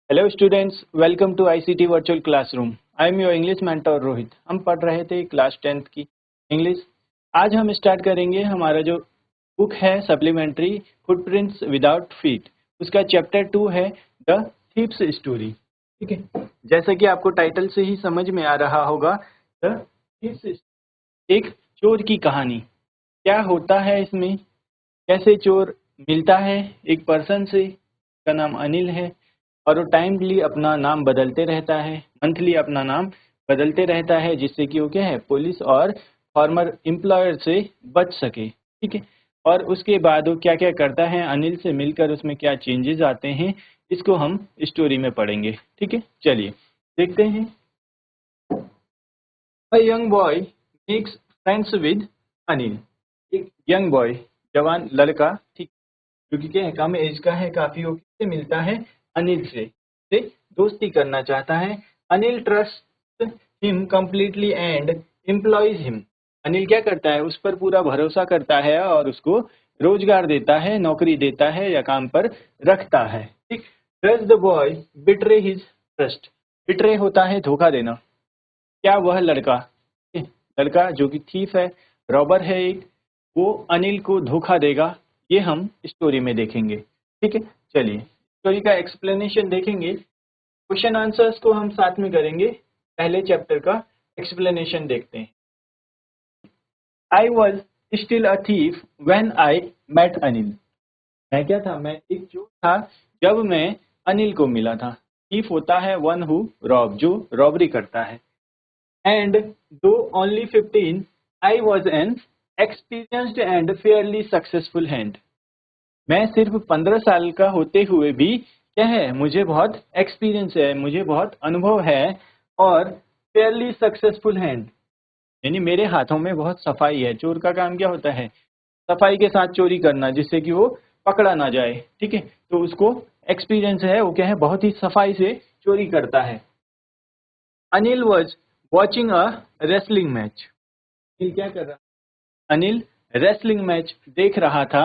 Hello students, welcome to ICT virtual classroom. I am your English mentor Rohit. हम पढ़ रहे थे क्लास 10th की इंग्लिश। आज हम स्टार्ट करेंगे हमारा जो बुक है सप्लीमेंट्री फुटप्रिंट्स विदाउट फीट, उसका चैप्टर 2 है द थीप्स स्टोरी। ठीक है, जैसा कि आपको टाइटल से ही समझ में आ रहा होगा, द थीप्स एक चोर की कहानी। क्या होता है इसमें, कैसे चोर मिलता है एक पर्सन से, का नाम अनिल है और वो टाइमली अपना नाम बदलते रहता है, मंथली अपना नाम बदलते रहता है, जिससे कि वो क्या है पुलिस और फॉर्मर एम्प्लॉयर से बच सके। ठीक है, और उसके बाद वो क्या क्या करता है, अनिल से मिलकर उसमें क्या चेंजेस आते हैं, इसको हम स्टोरी में पढ़ेंगे। ठीक है, चलिए देखते हैं। A young boy makes friends with Anil. एक यंग बॉय, जवान लड़का, ठीक, जो कि क्या है कम एज का है काफी, वो किससे मिलता है, अनिल से दोस्ती करना चाहता है। Anil trust him completely and employees him. Anil क्या करता है, उस पर पूरा भरोसा करता है और उसको रोजगार देता है, नौकरी देता है या काम पर रखता है। ठीक, does the boy betray his trust. Betray होता है धोखा देना। क्या वह लड़का, लड़का जो कि थीफ है, रॉबर है एक, वो अनिल को धोखा देगा, ये हम स्टोरी में देखेंगे। ठीक है, चलिए स्टोरी का एक्सप्लेनेशन देखेंगे। क्वेश्चन आंसर्स को हम साथ में करेंगे। पहले चैप्टर का एक्सप्लेनेशन देखते हैं। I was still a thief when I met Anil. मैं क्या था, मैं एक चोर था जब मैं अनिल को मिला था। थीफ होता है वन हु रॉब, जो रॉबरी करता है। And though only 15, I was an experienced and fairly successful hand. मैं सिर्फ 15 साल का होते हुए भी क्या है, मुझे बहुत एक्सपीरियंस है, मुझे बहुत अनुभव है और फेयरली सक्सेसफुल हैंड, यानी मेरे हाथों में बहुत सफाई है। चोर का काम क्या होता है, सफाई के साथ चोरी करना, जिससे कि वो पकड़ा ना जाए। ठीक है, तो उसको एक्सपीरियंस है, वो क्या है बहुत ही सफाई से चोरी करता है। Anil was watching a wrestling match. Anil क्या कर रहा, अनिल रेसलिंग मैच देख रहा था।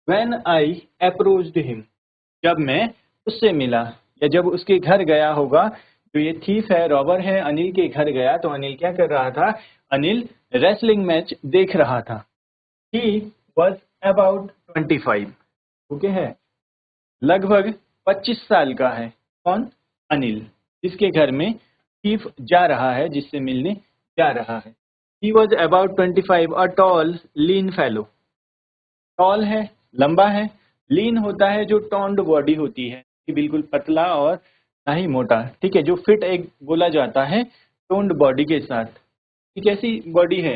व्हेन आई अप्रोच्ड हिम, जब मैं उससे मिला या जब उसके घर गया होगा, तो ये थीफ है, रॉबर है, अनिल के घर गया, तो अनिल क्या कर रहा था, अनिल रेसलिंग मैच देख रहा था। ही वॉज अबाउट 25, ओके है, लगभग 25 साल का है। कौन, अनिल, जिसके घर में थीफ जा रहा है, जिससे मिलने जा रहा है। He was about 25, a tall, lean fellow. Tall है, लंबा है, लीन होता है जो टोन्ड बॉडी होती है, कि बिल्कुल पतला और ना ही मोटा। ठीक है, जो फिट एक बोला जाता है टोन्ड बॉडी के साथ। ठीक, कैसी बॉडी है,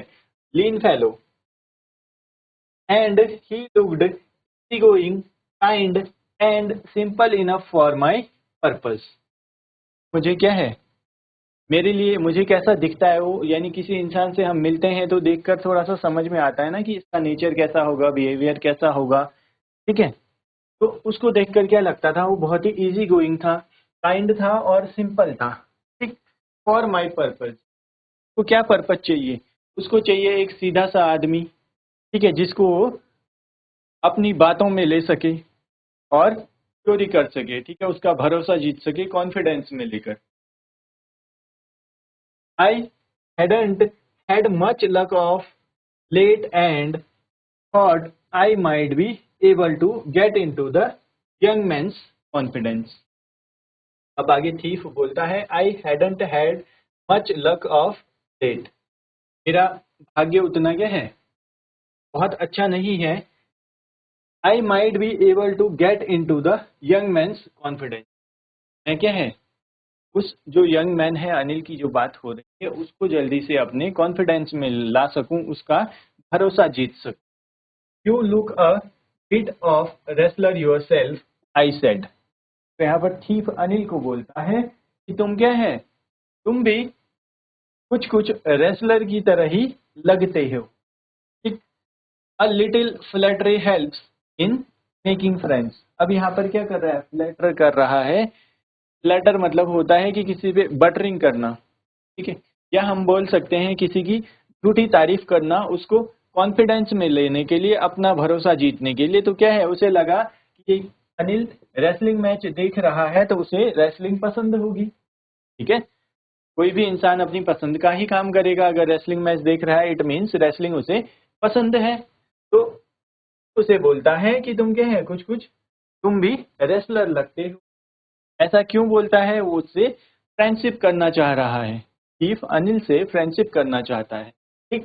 lean fellow. And he looked going kind and simple enough for my purpose. मुझे क्या है, मेरे लिए मुझे कैसा दिखता है वो, यानी किसी इंसान से हम मिलते हैं तो देखकर थोड़ा सा समझ में आता है ना कि इसका नेचर कैसा होगा, बिहेवियर कैसा होगा। ठीक है, तो उसको देखकर क्या लगता था, वो बहुत ही इजी गोइंग था, काइंड था और सिंपल था। ठीक, फॉर माई पर्पज, तो क्या पर्पज चाहिए, उसको चाहिए एक सीधा सा आदमी, ठीक है, जिसको वो अपनी बातों में ले सके और चोरी कर सके। ठीक है, उसका भरोसा जीत सके कॉन्फिडेंस में लेकर। I hadn't had much luck of late and thought I might be able to get into the young man's confidence. अब आगे थीफ बोलता है, I hadn't had much luck of late. मेरा भाग्य उतना क्या है, बहुत अच्छा नहीं है। I might be able to get into the young man's confidence. मैं क्या है, उस जो यंग मैन है अनिल की जो बात हो रही है, उसको जल्दी से अपने कॉन्फिडेंस में ला सकूं, उसका भरोसा जीत सकूं। You look a bit of wrestler your self, I said. तो यहाँ पर थीफ अनिल को बोलता है कि तुम क्या है, तुम भी कुछ कुछ रेसलर की तरह ही लगते हो। ठीक, a little flattery helps in making friends. अब यहाँ पर क्या कर रहा है, फ्लैटर कर रहा है। फ्लैटर मतलब होता है कि किसी पे बटरिंग करना। ठीक है, या हम बोल सकते हैं किसी की झूठी तारीफ करना, उसको कॉन्फिडेंस में लेने के लिए, अपना भरोसा जीतने के लिए। तो क्या है, उसे लगा कि अनिल रेसलिंग मैच देख रहा है तो उसे रेसलिंग पसंद होगी। ठीक है, कोई भी इंसान अपनी पसंद का ही काम करेगा। अगर रेसलिंग मैच देख रहा है इट मीन्स रेसलिंग उसे पसंद है। तो उसे बोलता है कि तुम क्या है, कुछ कुछ तुम भी रेसलर लगते हो। ऐसा क्यों बोलता है? वो उससे फ्रेंडशिप करना चाह रहा है। चीफ अनिल से फ्रेंडशिप करना चाहता है। ठीक,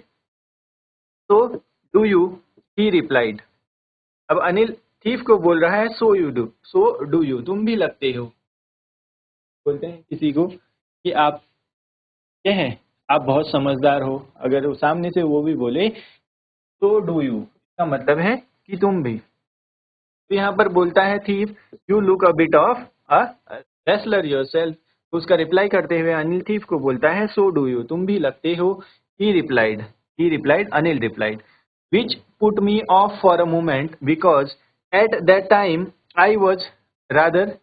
तो डू यू, ही रिप्लाइड। अब अनिल थीफ को बोल रहा है सो डू यू, तुम भी लगते हो। बोलते हैं किसी को कि आप क्या है, आप बहुत समझदार हो। अगर वो सामने से वो भी बोले तो डू यू, इसका मतलब है कि तुम भी। तो यहाँ पर बोलता है thief you look a bit of a wrestler yourself. तो उसका रिप्लाई करते हुए अनिल थीफ को बोलता है सो डू यू, तुम भी लगते हो। ही replied Anil replied which put me of for a moment because at that time I was rather.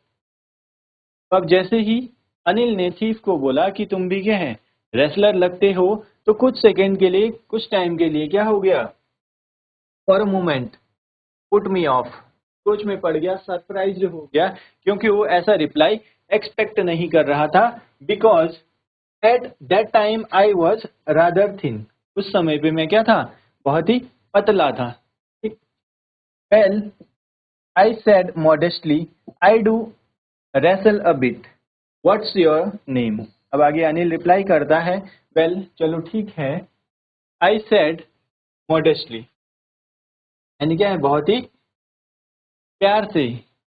अब जैसे ही अनिल ने थीफ को बोला कि तुम भी क्या है, रेसलर लगते हो, तो कुछ सेकंड के लिए, कुछ टाइम के लिए क्या हो गया, for a moment put me of, सोच में पड़ गया, सरप्राइज हो गया, क्योंकि वो ऐसा रिप्लाई एक्सपेक्ट नहीं कर रहा था। Because at that time I was rather thin, उस समय पे मैं क्या था, बहुत ही पतला था। Well I said modestly I do wrestle a bit, what's your name. अब आगे अनिल रिप्लाई करता है वेल चलो ठीक है, आई सेड मॉडेस्टली, यानी क्या है, बहुत ही प्यार से,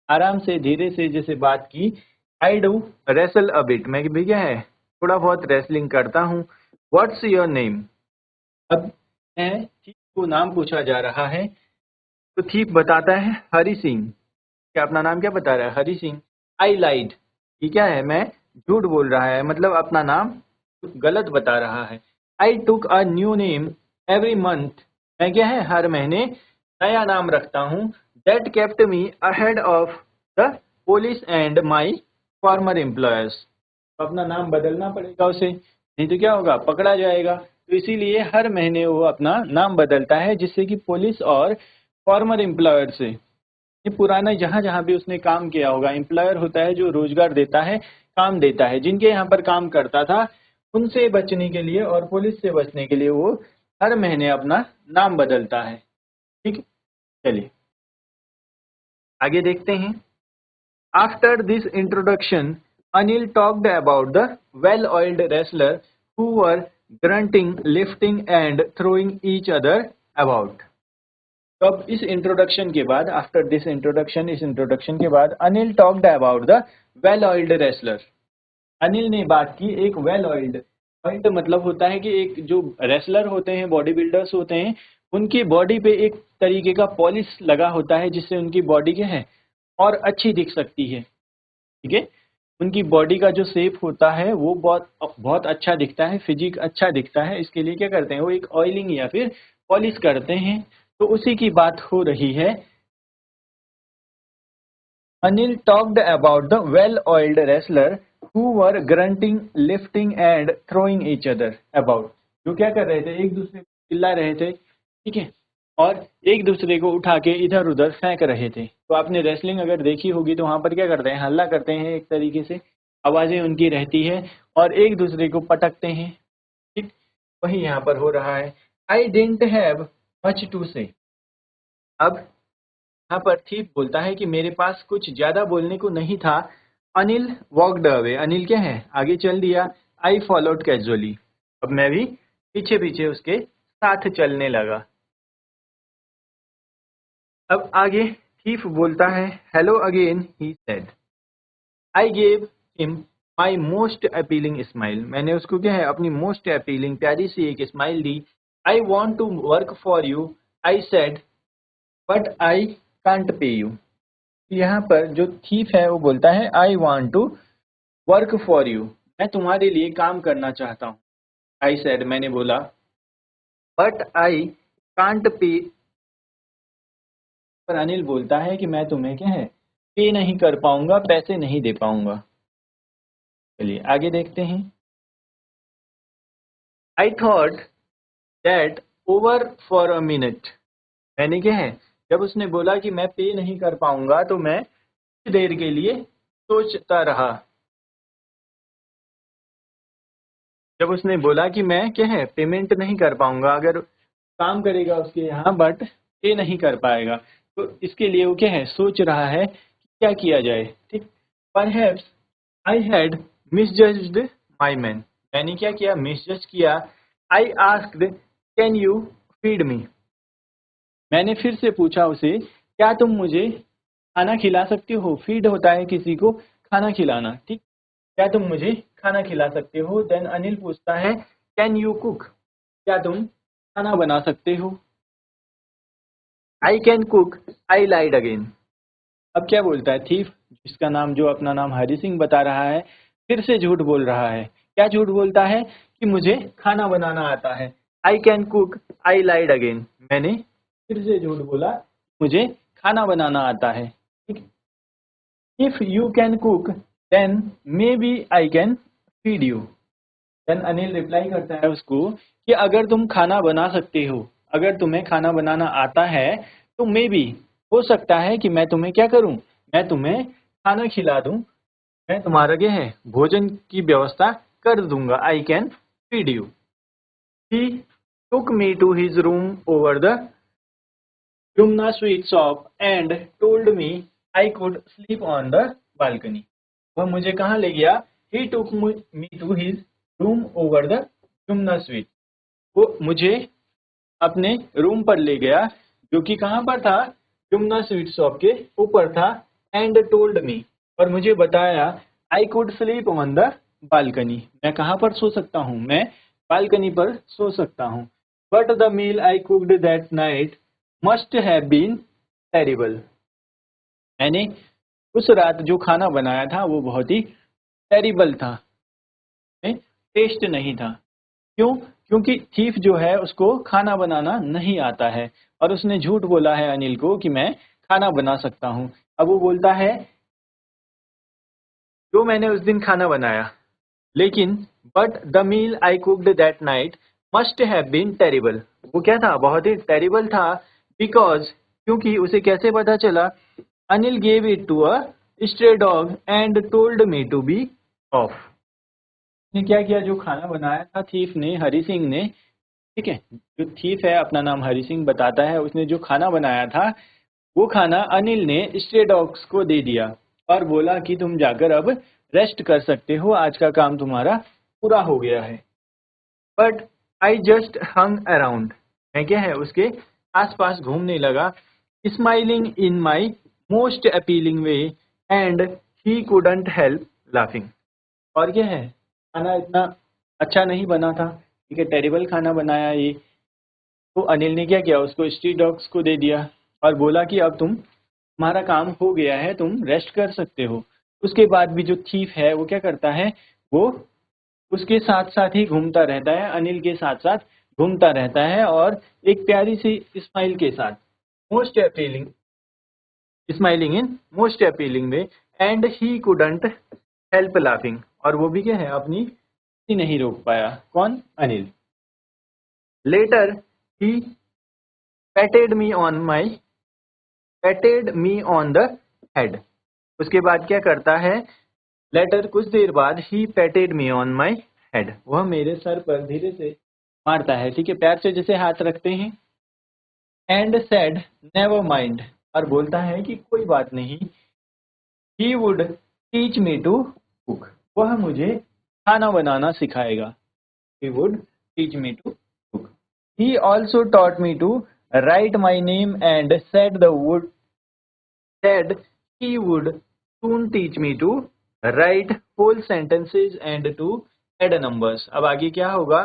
आराम से, धीरे से जैसे बात की। I do wrestle a bit, मैं भी क्या है, थोड़ा बहुत रेसलिंग करता हूँ। What's your name. अब है थीप को नाम पूछा जा रहा है, तो थीप बताता है हरी सिंह। क्या अपना नाम क्या बता रहा है, हरी सिंह। आई लाइड, ये क्या है, मैं झूठ बोल रहा है, मतलब अपना नाम गलत बता रहा है। I took a new name every month, मैं क्या है, हर महीने नया नाम रखता हूँ। That kept me ahead of the police and my former employers. अपना नाम बदलना पड़ेगा उसे, नहीं तो क्या होगा, पकड़ा जाएगा। तो इसीलिए हर महीने वो अपना नाम बदलता है, जिससे कि पुलिस और फॉर्मर एम्प्लॉयर से, ये पुराना जहां जहां भी उसने काम किया होगा, एम्प्लॉयर होता है जो रोजगार देता है, काम देता है, जिनके यहाँ पर काम करता था, उनसे बचने के लिए और पुलिस से बचने के लिए वो हर महीने अपना नाम बदलता है। ठीक, चलिए आगे देखते हैं। After this introduction Anil talked about the well oiled wrestler who were grunting, lifting and throwing each other about. तो अब इस इंट्रोडक्शन के बाद, आफ्टर दिस इंट्रोडक्शन, इस इंट्रोडक्शन के बाद Anil talked about the well oiled wrestler. Anil ने बात की एक वेल ऑयल्ड, ऑयल्ड मतलब होता है कि एक जो रेसलर होते हैं, बॉडी बिल्डर्स होते हैं, उनकी बॉडी पे एक तरीके का पॉलिश लगा होता है, जिससे उनकी बॉडी क्या है, और अच्छी दिख सकती है। ठीक है, उनकी बॉडी का जो शेप होता है वो बहुत बहुत अच्छा दिखता है, फिजिक अच्छा दिखता है। इसके लिए क्या करते हैं, वो एक ऑयलिंग या फिर पॉलिश करते हैं। तो उसी की बात हो रही है। Anil talked about the well-oiled wrestler who were grunting, lifting and throwing each other about. जो क्या कर रहे थे, एक दूसरे को चिल्ला रहे थे, ठीक है, और एक दूसरे को उठा के इधर उधर फेंक रहे थे। तो आपने रेसलिंग अगर देखी होगी तो वहां पर क्या करते हैं, हल्ला करते हैं, एक तरीके से आवाजें उनकी रहती है और एक दूसरे को पटकते हैं। ठीक, वही यहाँ पर हो रहा है। आई डेंट हैव मच टू से। अब यहाँ पर थीप बोलता है कि मेरे पास कुछ ज्यादा बोलने को नहीं था। अनिल वॉकड अवे, अनिल क्या है, आगे चल दिया। आई फॉलोड कैजुअली, अब मैं भी पीछे पीछे उसके साथ चलने लगा। अब आगे थीफ बोलता है hello again he said. I gave him my most appealing smile, मैंने उसको क्या है, अपनी मोस्ट अपीलिंग प्यारी सी एक स्माइल दी। I want to work for you I said but I can't pay you. यहाँ पर जो थीफ है वो बोलता है I want to work for you, मैं तुम्हारे लिए काम करना चाहता हूँ। आई सेड, मैंने बोला, बट आई कांट पे, पर अनिल बोलता है कि मैं तुम्हें क्या है, पे नहीं कर पाऊंगा, पैसे नहीं दे पाऊंगा। चलिए आगे देखते हैं। I thought that over for a minute, मैंने क्या है, जब उसने बोला कि मैं पे नहीं कर पाऊंगा तो मैं कुछ देर के लिए सोचता रहा। जब उसने बोला कि मैं क्या है पेमेंट नहीं कर पाऊंगा, अगर काम करेगा उसके यहाँ बट पे नहीं कर पाएगा, तो इसके लिए वो क्या है सोच रहा है कि क्या किया जाए। ठीक, perhaps I had misjudged my man, मैंने क्या किया मिसजज किया। I asked can you feed me, मैंने फिर से पूछा उसे क्या तुम मुझे खाना खिला सकते हो। फीड होता है किसी को खाना खिलाना। ठीक, क्या तुम मुझे खाना खिला सकते हो। देन अनिल पूछता है कैन यू कुक, क्या तुम खाना बना सकते हो। I can cook I lied again, अब क्या बोलता है थीफ, जिसका नाम जो अपना नाम हरी सिंह बता रहा है, फिर से झूठ बोल रहा है। क्या झूठ बोलता है कि मुझे खाना बनाना आता है। I can cook I lied again, मैंने फिर से झूठ बोला मुझे खाना बनाना आता है। ठीक, if you can cook then may be I can feed you. Then Anil reply करता है उसको कि अगर तुम खाना बना सकते हो, अगर तुम्हें खाना बनाना आता है, तो मे बी हो सकता है कि मैं तुम्हें क्या करूं, मैं तुम्हें खाना खिला दूं, मैं तुम्हारा क्या है भोजन की व्यवस्था कर दूंगा। I can feed you. He took me to his room over the Yumna sweet shop and told me I could sleep on the balcony. वह मुझे कहाँ ले गया। He took me to his room over the Yumna sweet. वो मुझे अपने room पर ले गया जो कि कहाँ पर था, यमुना स्वीट शॉप के ऊपर था। एंड टोल्ड मी, और मुझे बताया I could sleep on the balcony, मैं कहाँ पर सो सकता हूँ, मैं बालकनी पर सो सकता हूँ। But the meal I cooked that night must have been terrible, मैंने उस रात जो खाना बनाया था वो बहुत ही टेरिबल था, टेस्ट नहीं था। क्यों, क्योंकि थीफ जो है उसको खाना बनाना नहीं आता है, और उसने झूठ बोला है अनिल को कि मैं खाना बना सकता हूँ। अब वो बोलता है जो मैंने उस दिन खाना बनाया, लेकिन but the meal I cooked that night must have been terrible, वो क्या था बहुत ही टेरिबल था। बिकॉज, क्योंकि उसे कैसे पता चला, Anil gave it to a stray dog and told me to be off, ने क्या किया जो खाना बनाया था थीफ ने, हरी सिंह ने, ठीक है, जो थीफ है अपना नाम हरी सिंह बताता है, उसने जो खाना बनाया था वो खाना अनिल ने स्ट्रे डॉग्स को दे दिया और बोला कि तुम जाकर अब रेस्ट कर सकते हो, आज का काम तुम्हारा पूरा हो गया है। But I just hung around, मैं क्या है उसके आसपास घूमने लगा। Smiling in my most appealing way and he couldn't help laughing, और क्या है खाना इतना अच्छा नहीं बना था, ठीक है, टेरिबल खाना बनाया ये। तो अनिल ने क्या किया उसको स्ट्रीट डॉग्स को दे दिया और बोला कि अब तुम्हारा काम हो गया है, तुम रेस्ट कर सकते हो। उसके बाद भी जो थीफ है वो क्या करता है, वो उसके साथ साथ ही घूमता रहता है, अनिल के साथ साथ घूमता रहता है और एक प्यारी सी स्माइल के साथ, most appealing, smiling in most appealing way and he couldn't help laughing, और वो भी क्या है अपनी हंसी नहीं रोक पाया। कौन, Anil. Later he patted me on my patted me on the head, उसके बाद क्या करता है, लेटर कुछ देर बाद ही patted me on my head, वह मेरे सर पर धीरे से मारता है, ठीक है, पैर से जैसे हाथ रखते हैं। एंड सेड नेवर माइंड, और बोलता है कि कोई बात नहीं। He would teach me to cook, वह मुझे खाना बनाना सिखाएगा। He would teach me to cook. He also taught me to write my name and said he would soon teach me to write whole sentences and to add numbers। अब आगे क्या होगा,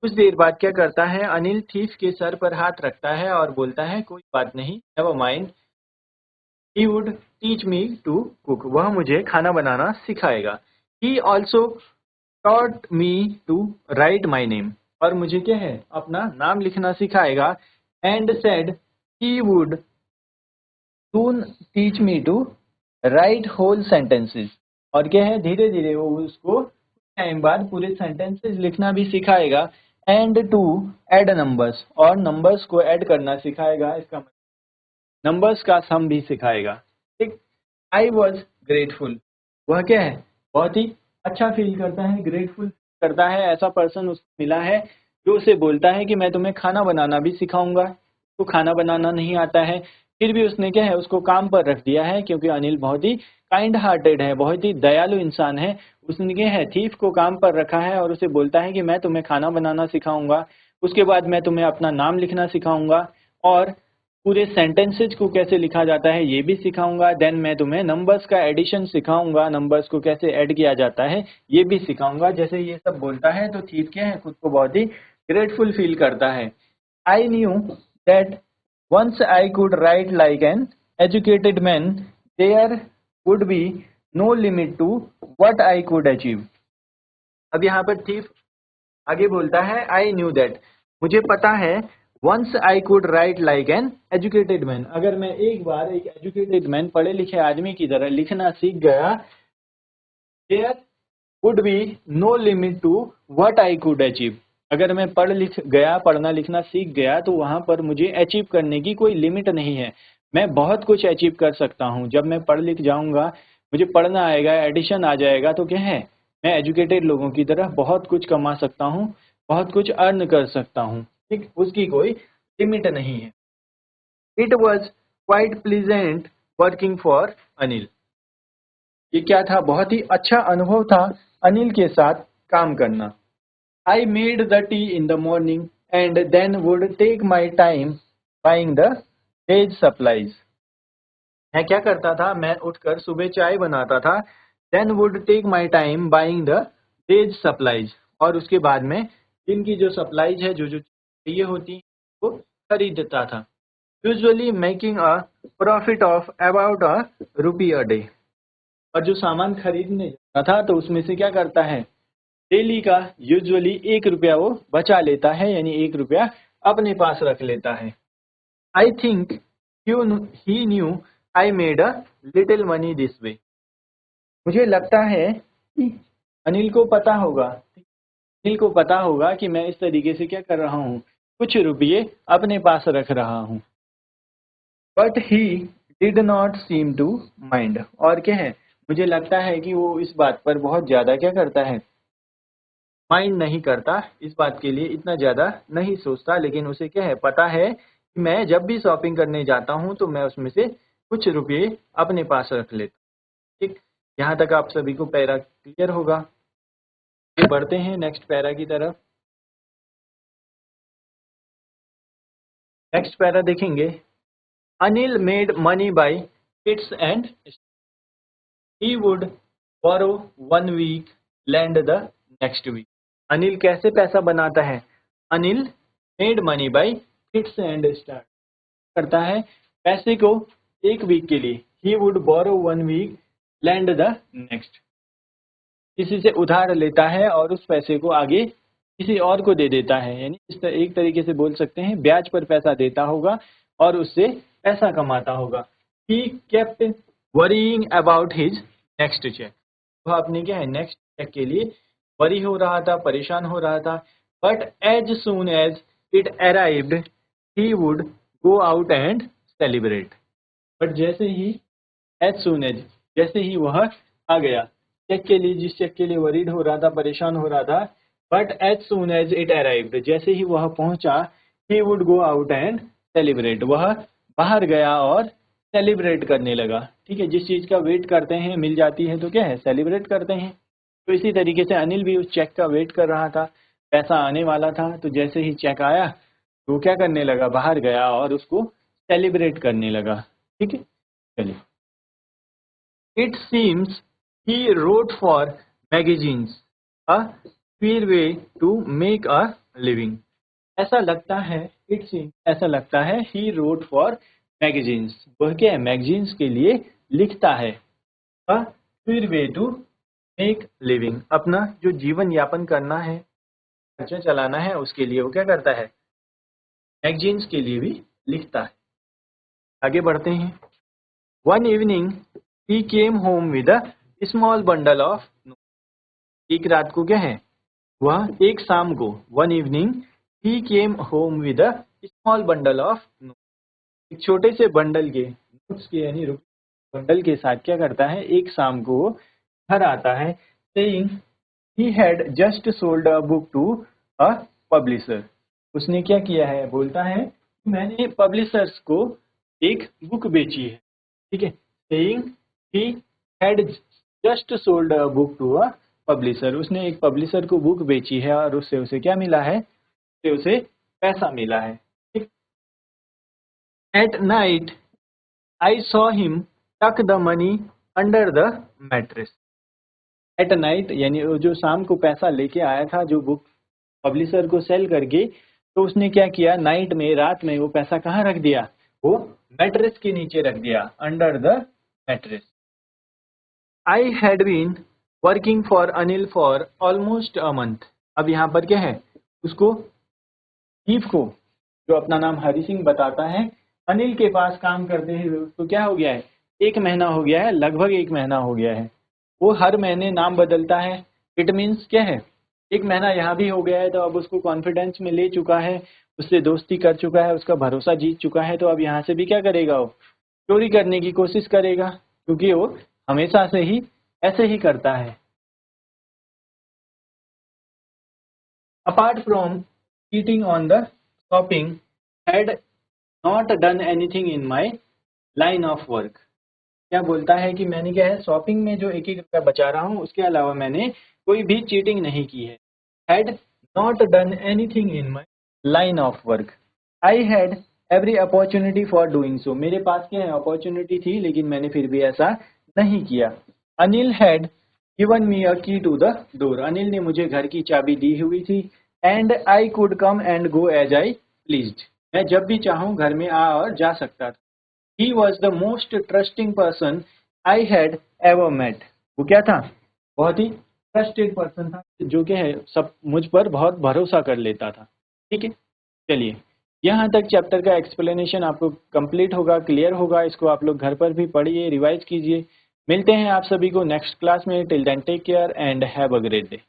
कुछ देर बाद क्या करता है, अनिल थीफ के सर पर हाथ रखता है और बोलता है कोई बात नहीं, never mind, he would teach me to cook, वह मुझे खाना बनाना सिखाएगा। He also taught me to write my name, और मुझे क्या है अपना नाम लिखना सिखाएगा। And said he would soon teach me to write whole sentences, और क्या है धीरे धीरे वो उसको टाइम बाद पूरे सेंटेंसेस लिखना भी सिखाएगा। एंड टू ऐड नंबर्स, और नंबर्स को ऐड करना सिखाएगा, इसका नंबर्स का सम भी सिखाएगा। ठीक, आई वॉज ग्रेटफुल। वह क्या है, बहुत ही अच्छा फील करता है, ग्रेटफुल करता है। ऐसा पर्सन उसको मिला है जो उसे बोलता है कि मैं तुम्हें खाना बनाना भी सिखाऊंगा। तो खाना बनाना नहीं आता है, फिर भी उसने क्या है, उसको काम पर रख दिया है, क्योंकि अनिल बहुत ही काइंड हार्टेड है, बहुत ही दयालु इंसान है। उसने क्या है, थीफ को काम पर रखा है और उसे बोलता है कि मैं तुम्हें खाना बनाना सिखाऊंगा, उसके बाद मैं तुम्हें अपना नाम लिखना सिखाऊंगा, और पूरे सेंटेंसेज को कैसे लिखा जाता है ये भी सिखाऊंगा। देन मैं तुम्हें नंबर्स का एडिशन सिखाऊंगा, नंबर्स को कैसे ऐड किया जाता है ये भी सिखाऊंगा। जैसे ये सब बोलता है तो थीफ क्या है, खुद को बहुत ही ग्रेटफुल फील करता है। I knew that once I could write like an educated man there would be no limit to what I could achieve. अब यहाँ पर थीफ आगे बोलता है आई न्यू दैट, मुझे पता है, once I could write like an educated man, अगर मैं एक बार एक एजुकेटेड मैन, पढ़े लिखे आदमी की तरह लिखना सीख गया, there would be no limit to what I could achieve, अगर मैं पढ़ लिख गया, पढ़ना लिखना सीख गया, तो वहां पर मुझे अचीव करने की कोई लिमिट नहीं है। मैं बहुत कुछ अचीव कर सकता हूँ। जब मैं पढ़ लिख जाऊंगा, मुझे पढ़ना आएगा, एडिशन आ जाएगा, तो क्या है, मैं एजुकेटेड लोगों की तरह बहुत कुछ कमा सकता हूँ, बहुत कुछ अर्न कर सकता हूँ। ठीक, उसकी कोई लिमिट नहीं है। It was quite pleasant working for Anil. ये क्या था, बहुत ही अच्छा अनुभव था अनिल के साथ काम करना। I made the tea in the morning and then would take my time buying the day's supplies. मैं क्या करता था, मैं उठकर सुबह चाय बनाता था, then would take my time buying the day's supplies, और उसके बाद में दिन की जो सप्लाईज है, जो जो चाहिए होती वो खरीदता था। Usually making a profit of about a rupee a day. और जो सामान खरीदने जाता था तो उसमें से क्या करता है, डेली का यूजुअली 1 रुपया वो बचा लेता है, यानी 1 रुपया अपने पास रख लेता है। I think he new I made a little money this way. मुझे लगता है कि अनिल को पता होगा, अनिल को पता होगा कि मैं इस तरीके से क्या कर रहा हूँ, कुछ रुपये अपने पास रख रहा हूँ। But he did not seem to mind, और क्या है, मुझे लगता है कि वो इस बात पर बहुत ज्यादा क्या करता है, माइंड नहीं करता, इस बात के लिए इतना ज़्यादा नहीं सोचता। लेकिन उसे क्या है, पता है कि मैं जब भी शॉपिंग करने जाता हूँ तो मैं उसमें से कुछ रुपये अपने पास रख लेता हूँ। ठीक, यहाँ तक आप सभी को पैरा क्लियर होगा। ये बढ़ते हैं नेक्स्ट पैरा की तरफ। नेक्स्ट पैरा देखेंगे, Anil made money by fits and he would borrow 1 week lend the next week. Anil कैसे पैसा बनाता है, Anil made money by fits and start करता है पैसे को 1 वीक के लिए, he would borrow 1 week lend the next, किसी से उधार लेता है और उस पैसे को आगे किसी और को दे देता है, यानी एक तरीके से बोल सकते हैं ब्याज पर पैसा देता होगा और उससे पैसा कमाता होगा। He kept worrying about his next cheque, वह अपने क्या है नेक्स्ट चेक के लिए वरी हो रहा था, परेशान हो रहा था। But as soon as it arrived he would go out and celebrate, but जैसे ही एज सून एज, जैसे ही वह आ गया चेक के लिए, जिस चेक के लिए वरीड हो रहा था, परेशान हो रहा था, but as soon as it arrived, जैसे ही वह पहुंचा, he would go out and celebrate, वह बाहर गया और सेलिब्रेट करने लगा। ठीक है, जिस चीज का वेट करते हैं मिल जाती है तो क्या है, सेलिब्रेट करते हैं। तो इसी तरीके से अनिल भी उस चेक का वेट कर रहा था, पैसा आने वाला था, तो जैसे ही चेक आया तो क्या करने लगा, बाहर गया और उसको सेलिब्रेट करने लगा। ठीक है, चलिए। It seems he wrote for magazines a queer way to make a living, ऐसा लगता है, इट सीम्स ऐसा लगता है, ही रोट फॉर मैगजीन्स, वह क्या है, मैगजीन्स के लिए लिखता है, a queer way to make living, अपना जो जीवन यापन करना है, खर्चा चलाना है, उसके लिए वो क्या करता है, मैगजीन्स के लिए भी लिखता है। आगे बढ़ते हैं। One evening he came home with a small bundle of, एक रात को क्या है, वह एक शाम को, one evening he came home with a small bundle of, एक छोटे से बंडल के नोट्स के, यानी बंडल के साथ क्या करता है, एक शाम को घर आता है, saying he had just sold a book to a publisher. उसने क्या किया है, बोलता है मैंने पब्लिशर्स को एक बुक बेची है, ठीक है। Saying he had just sold a book to a publisher, उसने एक पब्लिशर को बुक बेची है और उससे उसे क्या मिला है, उससे उसे पैसा मिला है, ठीक। At night I saw him tuck the money under the mattress. At night यानी वो जो शाम को पैसा लेके आया था जो बुक पब्लिशर को सेल करके, तो उसने क्या किया, नाइट में, रात में वो पैसा कहाँ रख दिया, वो मैट्रेस के नीचे रख दिया, under the mattress. I had been working for Anil for almost a month. अब यहाँ पर क्या है, उसको चीफ को, जो अपना नाम हरि सिंह बताता है, अनिल के पास काम करते हुए उसको क्या हो गया है, एक महीना हो गया है, लगभग एक महीना हो गया है। वो हर महीने नाम बदलता है, इट मीन्स क्या है, एक महीना यहाँ भी हो गया है, तो अब उसको कॉन्फिडेंस में ले चुका है, उससे दोस्ती कर चुका है, उसका भरोसा जीत चुका है, तो अब यहाँ से भी क्या करेगा, वो चोरी करने की कोशिश करेगा, क्योंकि वो हमेशा से ही ऐसे ही करता है। Apart from cheating on the shopping, had not done anything in my line of work। क्या बोलता है कि मैंने क्या है, शॉपिंग में जो एक एक रुपया बचा रहा हूँ उसके अलावा मैंने कोई भी चीटिंग नहीं की है। Had not done anything in my line of work. I had every opportunity for doing so, मेरे पास क्या है, अपॉर्चुनिटी थी लेकिन मैंने फिर भी ऐसा नहीं किया। अनिल हैड गिवन मी अ की टू द डोर, अनिल ने मुझे घर की चाबी दी हुई थी। And I could come and go as I pleased, मैं जब भी चाहूँ घर में आ और जा सकता था। He was the most trusting person I had ever met। वो क्या था, बहुत ही ट्रस्टेड पर्सन था, जो कि है सब मुझ पर बहुत भरोसा कर लेता था, ठीक है। चलिए, यहाँ तक चैप्टर का एक्सप्लेनेशन आपको कंप्लीट होगा, क्लियर होगा, इसको आप लोग घर पर भी पढ़िए, रिवाइज कीजिए। मिलते हैं आप सभी को नेक्स्ट क्लास में। Till then take care and have a great day.